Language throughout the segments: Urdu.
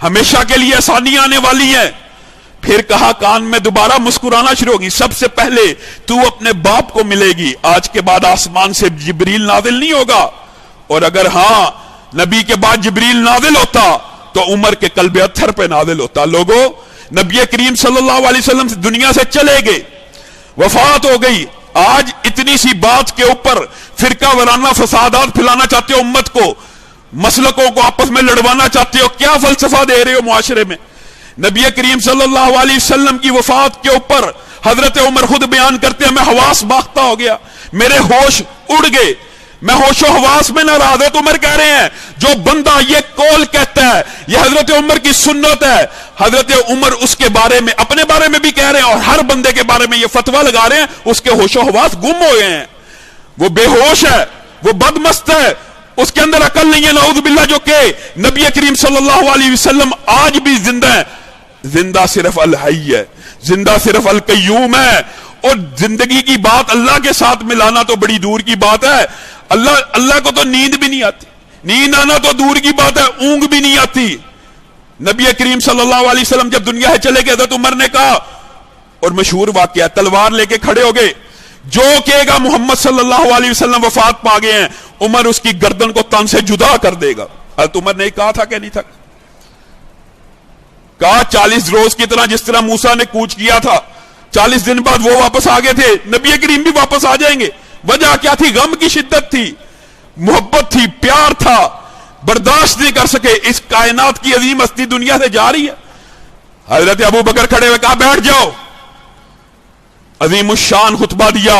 ہمیشہ کے لیے آسانیاں آنے والی ہیں. پھر کہا کان میں دوبارہ مسکرانا شروع ہوگی. سب سے پہلے تو اپنے باپ کو ملے گی. آج کے بعد آسمان سے جبریل نازل نہیں ہوگا, اور اگر ہاں نبی کے بعد جبریل نازل ہوتا تو عمر کے قلب اتھر پہ نازل ہوتا. لوگوں, نبی کریم صلی اللہ علیہ وسلم دنیا سے چلے گئے, وفات ہو گئی. آج اتنی سی بات کے اوپر فرقہ وارانہ فسادات پھیلانا چاہتے ہو, امت کو, مسلکوں کو آپس میں لڑوانا چاہتے ہو. کیا فلسفہ دے رہے ہو معاشرے میں؟ نبی کریم صلی اللہ علیہ وسلم کی وفات کے اوپر حضرت عمر خود بیان کرتے ہیں, میں حواس باختہ ہو گیا, میرے ہوش اڑ گئے, میں ہوش و حواس میں نہ رہا. حضرت عمر کہہ رہے ہیں جو بندہ یہ قول کہتا ہے یہ حضرت عمر کی سنت ہے. حضرت عمر اس کے بارے میں, اپنے بارے میں بھی کہہ رہے ہیں, اور ہر بندے کے بارے میں یہ فتویٰ لگا رہے ہیں اس کے ہوش و حواس گم ہو گئے ہیں, وہ بے ہوش ہے, وہ بدمست ہے, اس کے اندر عقل نہیں ہے, نعوذ باللہ. جو کہ نبی کریم صلی اللہ علیہ وسلم آج بھی زندہ ہے. زندہ صرف الحی ہے, زندہ صرف القیوم ہے. اور زندگی کی بات اللہ کے ساتھ ملانا تو بڑی دور کی بات ہے. اللہ کو تو نیند بھی نہیں آتی, نیند آنا تو دور کی بات ہے, اونگ بھی نہیں آتی. نبی کریم صلی اللہ علیہ وسلم جب دنیا سے چلے گئے حضرت عمر نے کہا, اور مشہور واقعہ, تلوار لے کے کھڑے ہو گئے, جو کہے گا محمد صلی اللہ علیہ وسلم وفات پا گئے ہیں, عمر اس کی گردن کو تن سے جدا کر دے گا. حضرت عمر نے کہا تھا کہ نہیں تھا؟ کہا 40 روز کی طرح جس طرح موسیٰ نے کوچ کیا تھا, 40 دن بعد وہ واپس آ گئے تھے, نبی کریم بھی واپس آ جائیں گے. وجہ کیا تھی؟ غم کی شدت تھی, محبت تھی, پیار تھا, برداشت نہیں کر سکے. اس کائنات کی عظیم ہستی دنیا سے جا رہی ہے. حضرت ابو بکر کھڑے ہوئے کہا بیٹھ جاؤ. عظیم الشان خطبہ دیا.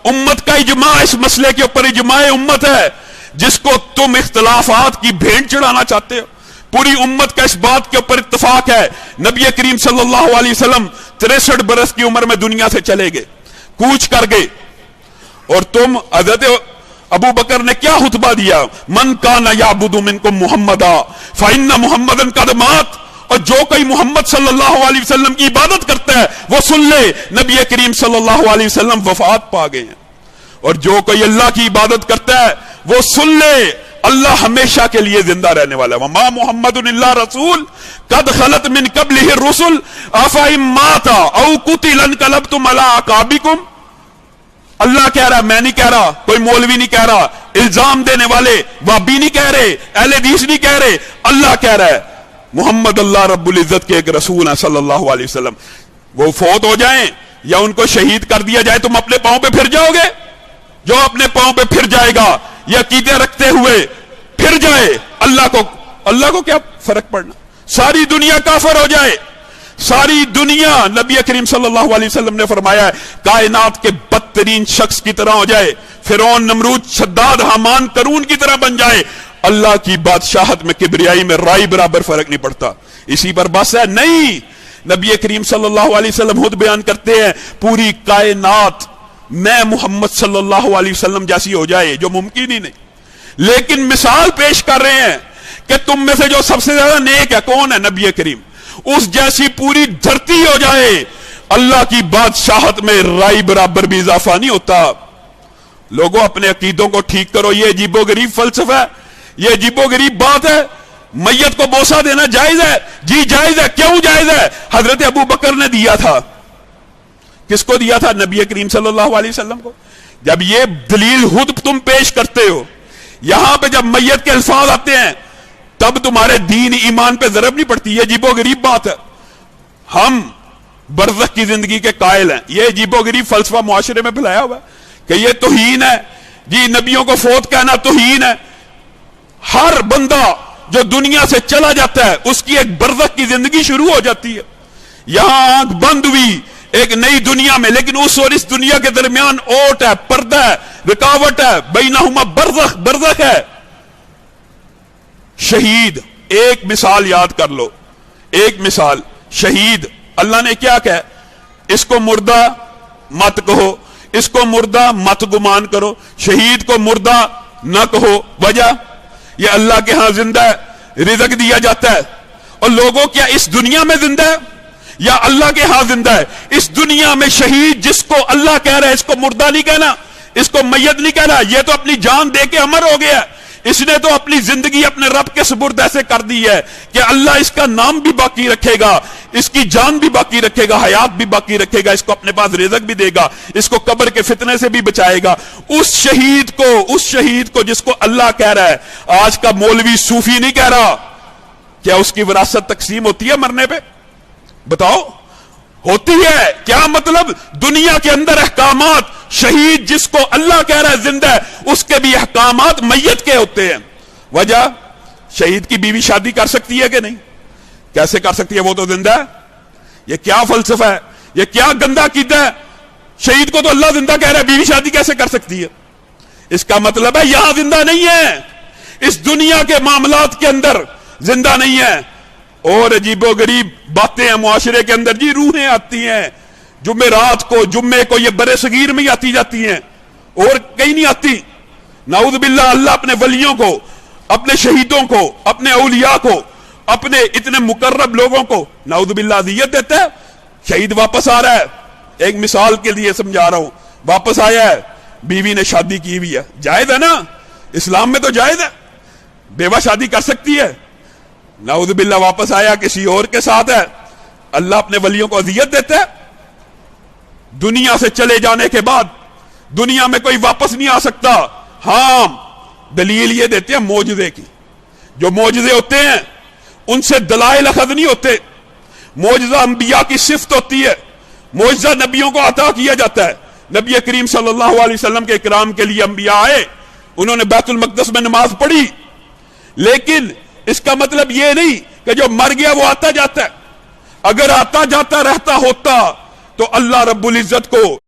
امت کا اجماع اس مسئلے کے اوپر اجماع امت ہے, جس کو تم اختلافات کی بھینٹ چڑھانا چاہتے ہو. پوری امت کا اس بات کے اوپر اتفاق ہے, نبی کریم صلی اللہ علیہ وسلم 63 برس کی عمر میں دنیا سے چلے گئے, کوچ کر گئے. اور تم, حضرت ابو بکر نے کیا خطبہ دیا, من کان یعبد منکم محمدا فإن محمدًا قد مات. اور جو کوئی محمد صلی اللہ علیہ وسلم کی عبادت کرتا ہے وہ سن لے, نبی کریم صلی اللہ علیہ وسلم وفات پا گئے ہیں. اور جو کوئی اللہ کی عبادت کرتا ہے وہ سن لے, اللہ ہمیشہ کے لیے زندہ رہنے والا ہے. وما محمد الا رسول قد خلت من قبلہ الرسل افإن مات او قتل انقلبتم علی اعقابکم. اللہ کہہ رہا, میں نہیں کہہ رہا, کوئی مولوی نہیں کہہ رہا, الزام دینے والے وہابی نہیں کہہ رہے, اہل حدیث نہیں کہہ رہے, اللہ کہہ رہا ہے. محمد اللہ رب العزت کے ایک رسول ہیں صلی اللہ علیہ وسلم. وہ فوت ہو جائیں یا ان کو شہید کر دیا جائے, تم اپنے پاؤں پہ پھر جاؤ گے؟ جو اپنے پاؤں پہ پھر جائے گا, یہ عقیدے رکھتے ہوئے پھر جائے, اللہ کو کیا فرق پڑنا؟ ساری دنیا کافر ہو جائے, ساری دنیا, نبی کریم صلی اللہ علیہ وسلم نے فرمایا ہے کائنات کے بدترین شخص کی طرح ہو جائے, فرعون, نمرود, شداد, حامان, قارون کی طرح بن جائے, اللہ کی بادشاہت میں, کبریائی میں رائی برابر فرق نہیں پڑتا. اسی پر بس ہے نہیں. نبی کریم صلی اللہ علیہ وسلم خود بیان کرتے ہیں پوری کائنات میں محمد صلی اللہ علیہ وسلم جیسی ہو جائے, جو ممکن ہی نہیں. لیکن مثال پیش کر رہے ہیں کہ تم میں سے جو سب سے زیادہ نیک ہے کون ہے؟ نبی کریم. اس جیسی پوری دھرتی ہو جائے, اللہ کی بادشاہت میں رائی برابر بھی اضافہ نہیں ہوتا. لوگوں اپنے عقیدوں کو ٹھیک کرو. یہ عجیب و غریب فلسفہ ہے, یہ عجیب و غریب بات ہے. میت کو بوسہ دینا جائز ہے؟ جی جائز ہے. کیوں جائز ہے؟ حضرت ابو بکر نے دیا تھا. کس کو دیا تھا؟ نبی کریم صلی اللہ علیہ وسلم کو. جب یہ دلیل خود تم پیش کرتے ہو, یہاں پہ جب میت کے الفاظ آتے ہیں تب تمہارے دین ایمان پہ ضرب نہیں پڑتی. یہ عجیب و غریب بات ہے. ہم برزخ کی زندگی کے قائل ہیں. یہ عجیب و غریب فلسفہ معاشرے میں پھیلایا ہوا ہے کہ یہ توہین ہے. جی نبیوں کو فوت کہنا توہین ہے. ہر بندہ جو دنیا سے چلا جاتا ہے اس کی ایک برزخ کی زندگی شروع ہو جاتی ہے. یہاں آنکھ بند ہوئی ایک نئی دنیا میں, لیکن اس اور اس دنیا کے درمیان اوٹ ہے, پردہ ہے, رکاوٹ ہے, بینہما برزخ ہے. شہید, ایک مثال یاد کر لو, ایک مثال. شہید اللہ نے کیا کہا؟ اس کو مردہ مت کہو, اس کو مردہ مت گمان کرو, شہید کو مردہ نہ کہو. وجہ یہ اللہ کے ہاں زندہ ہے, رزق دیا جاتا ہے. اور لوگوں کیا اس دنیا میں زندہ ہے یا اللہ کے ہاں زندہ ہے؟ اس دنیا میں شہید جس کو اللہ کہہ رہا ہے, اس کو مردہ نہیں کہنا, اس کو میت نہیں کہنا, یہ تو اپنی جان دے کے امر ہو گیا. اس نے تو اپنی زندگی اپنے رب کے سپرد ایسے کر دی ہے کہ اللہ اس کا نام بھی باقی رکھے گا، اس کی جان بھی باقی رکھے گا، حیات بھی باقی رکھے گا، اس کو اپنے پاس رزق بھی دے گا، اس کو قبر کے فتنے سے بھی بچائے گا۔ اس شہید کو جس کو اللہ کہہ رہا ہے، آج کا مولوی صوفی نہیں کہہ رہا، کیا اس کی وراثت تقسیم ہوتی ہے مرنے پہ؟ بتاؤ، ہوتی ہے؟ کیا مطلب؟ دنیا کے اندر احکامات، شہید جس کو اللہ کہہ رہا ہے زندہ ہے، اس کے بھی احکامات میت کے ہوتے ہیں۔ وجہ، شہید کی بیوی شادی کر سکتی ہے کہ نہیں؟ کیسے کر سکتی ہے؟ وہ تو زندہ ہے۔ یہ کیا فلسفہ ہے؟ یہ کیا گندا عقیدہ ہے؟ شہید کو تو اللہ زندہ کہہ رہا ہے، بیوی شادی کیسے کر سکتی ہے؟ اس کا مطلب ہے یہاں زندہ نہیں ہے، اس دنیا کے معاملات کے اندر زندہ نہیں ہے۔ اور عجیب و غریب باتیں ہیں معاشرے کے اندر، جی روحیں آتی ہیں جمعرات کو، جمعے کو، یہ برے صغیر میں ہی آتی جاتی ہیں اور کہیں نہیں آتی۔ نعوذ باللہ، اللہ اپنے ولیوں کو، اپنے شہیدوں کو، اپنے اولیاء کو، اپنے اتنے مقرب لوگوں کو نعوذ باللہ اذیت دیتا ہے۔ شہید واپس آ رہا ہے، ایک مثال کے لیے سمجھا رہا ہوں، واپس آیا ہے، بیوی نے شادی کی ہوئی ہے، جائز ہے نا؟ اسلام میں تو جائز ہے، بیوہ شادی کر سکتی ہے۔ نعوذ باللہ واپس آیا، کسی اور کے ساتھ ہے، اللہ اپنے ولیوں کو اذیت دیتا ہے۔ دنیا سے چلے جانے کے بعد دنیا میں کوئی واپس نہیں آ سکتا۔ ہاں، دلیل یہ دیتے ہیں معجزے کی۔ جو معجزے ہوتے ہیں ان سے دلائل اخذ نہیں ہوتے۔ معجزہ انبیاء کی صفت ہوتی ہے، معجزہ نبیوں کو عطا کیا جاتا ہے۔ نبی کریم صلی اللہ علیہ وسلم کے اکرام کے لیے انبیاء آئے، انہوں نے بیت المقدس میں نماز پڑھی، لیکن اس کا مطلب یہ نہیں کہ جو مر گیا وہ آتا جاتا ہے۔ اگر آتا جاتا رہتا ہوتا تو اللہ رب العزت کو